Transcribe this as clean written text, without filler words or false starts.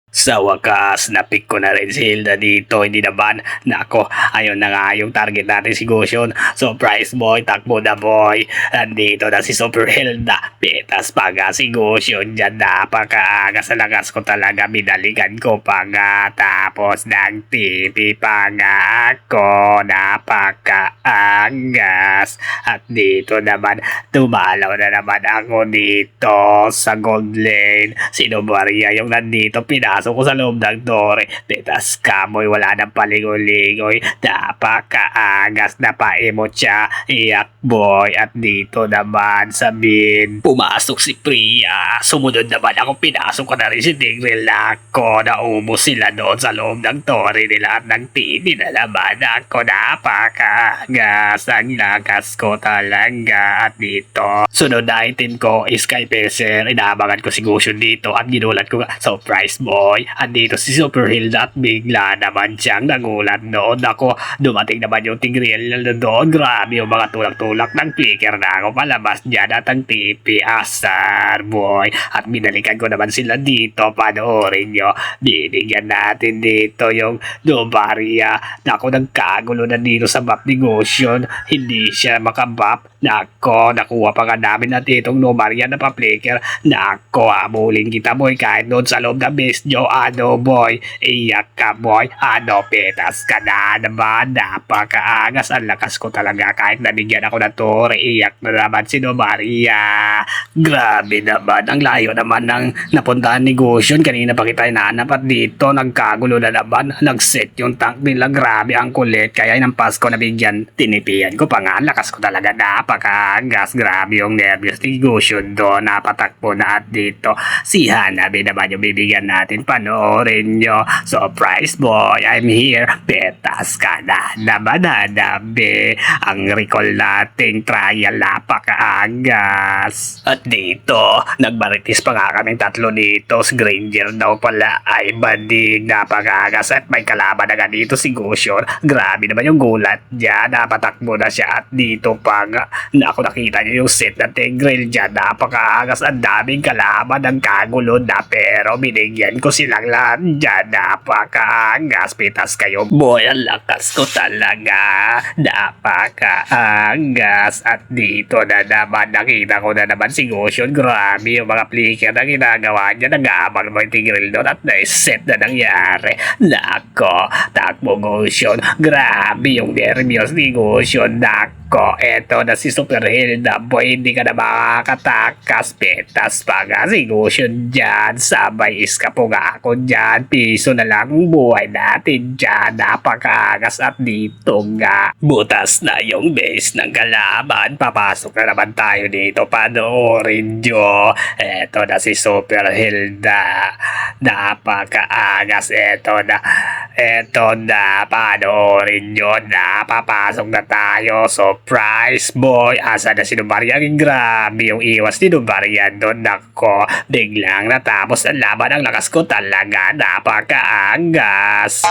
Sa wakas, na-pick ko na rin si Hilda dito. Hindi naman. Nako, ayun na nga yung target natin si Gusyon. Surprise boy, takbo na boy. Nandito na si Super Hilda. Pitas pa nga si Gusyon dyan. Napakaaga sa lakas ko talaga. Binalikan ko pa nga. Tapos ng TV pa nga ako. Napakaangas. At dito naman, tumalaw na naman ako dito sa gold lane. Sino Maria yung nandito? Pinasok ko sa loob ng tore. Pitas kamoy, wala nang paligoy-ligoy. Napakaangas na pa-emot siya. Iyak boy. At dito naman sa bin, pumasok si Priya. Sumunod naman ako, pinasok ko na rin si Tigreal. Ako, naubos sila doon sa loob ng tore nila at ng TV na naman ako. Napakaangas. Ang lakas ko talaga. At dito, sunod na item ko is kay Peser. Inaabangan ko si Gusyon dito at ginulat ko surprise boy. Andito si Super Hilda at bigla naman siyang nagulat doon. Ako, dumating naman yung Tigreal na doon. Grabe yung mga tulak-tulak ng clicker na ako palabas dyan at ang TV asar boy. At binalikan ko naman sila dito. Panoorin nyo. Binigyan natin dito yung Novaria. Ako, nagkagulo na dito sa map ni Gusyon. Hindi siya makabap. Nako, nakuha pa nga namin na ditong Novaria na pa-flicker. Nako, abulin kita boy kahit doon sa loob ng base nyo. Ano boy, iyak ka boy. Ano, petas ka na naman. Napakaangas. Ang lakas ko talaga kahit nabigyan ako ng tore. Iyak na naman si Novaria. Grabe naman. Ang layo naman ng napuntahan ni Gusyon. Kanina pa kita inaanap at dito nagkagulo na naman. Nag-set yung tank nila. Grabe ang kulit. Kaya inampas ko nabigyan. Tinipian ko pa nga. Ang lakas ko talaga. Napakaangas. Grabe yung nervyos ni Gusyon doon. Napatakbo na at dito si Hanabi naman yung bibigyan natin. Panoorin nyo. Surprise boy, I'm here. Petas ka na naman, Hanabi. Ang recall nating trial, napakaangas. At dito, nagbaritis pa nga kaming tatlo dito. Si Granger daw pala ay banding. Napakaangas at may kalaban na nga dito si Gusyon. Grabe naman yung gulat dyan. Napatakbo na siya at dito pa nga. Naku, nakita nyo yung set ng Tigreal dyan. Napakaangas. Ang daming kalaban ng kagulo na pero binigyan ko silang lahat dyan. Napakaangas. Pitas kayo. Boy, ang lakas ko talaga. Napakaangas. At dito na naman, nakita ko na naman si Gusyon. Grabe yung mga flicker na ginagawa niya. Nag-aabang mo yung Tigreal doon at na-set na nangyari. Nako, takbo Gusyon. Grabe yung nervyos ni Gusyon. Nako, eto na si Super Hilda. Boy, hindi ka na makakatakas. Petas pa nga si Gusyon dyan. Sabay iska po nga ako dyan. Piso na lang buhay natin dyan. Napakaangas at dito nga. Butas na yung base ng kalaban. Papasok na naman tayo dito. Panoorin nyo. Eto na si Super Hilda. Napakaangas. Eto na. Panoorin nyo na. Papasok na tayo. Surprise boy. Asa na si Novaria? Grabe yung iwas ni Novaria doon. Nako, biglang natapos ang laban. Ang lakas ko talaga. Napakaangas.